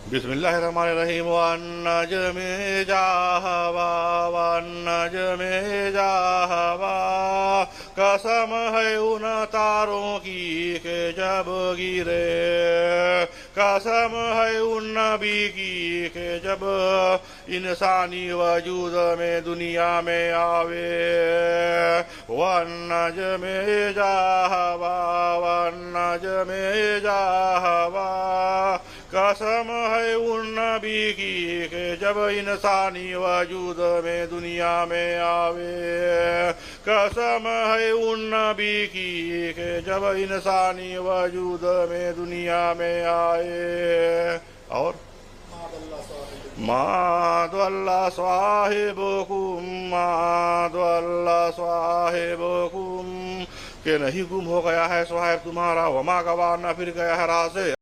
بسم اللہ الرحمن الرحیم والنجم اذا ہوا والنجم اذا ہوا قسم ہے ان تاروں کی کہ جب گرے قسم ہے ان نبی کی کہ جب انسانی وجود میں دنیا میں آوے والنجم اذا ہوا والنجم اذا ہوا قسم ہے ان نبی کی کہ جب انسانی وجود میں دنیا میں آوے قسم ہے ان نبی کی کہ جب انسانی وجود میں دنیا میں آئے اور ما ضل صاحبکم ما ضل صاحبکم کہ نہیں گم ہو گیا ہے صاحب تمہارا وما غوا نہ پھر گیا ہے راہ سے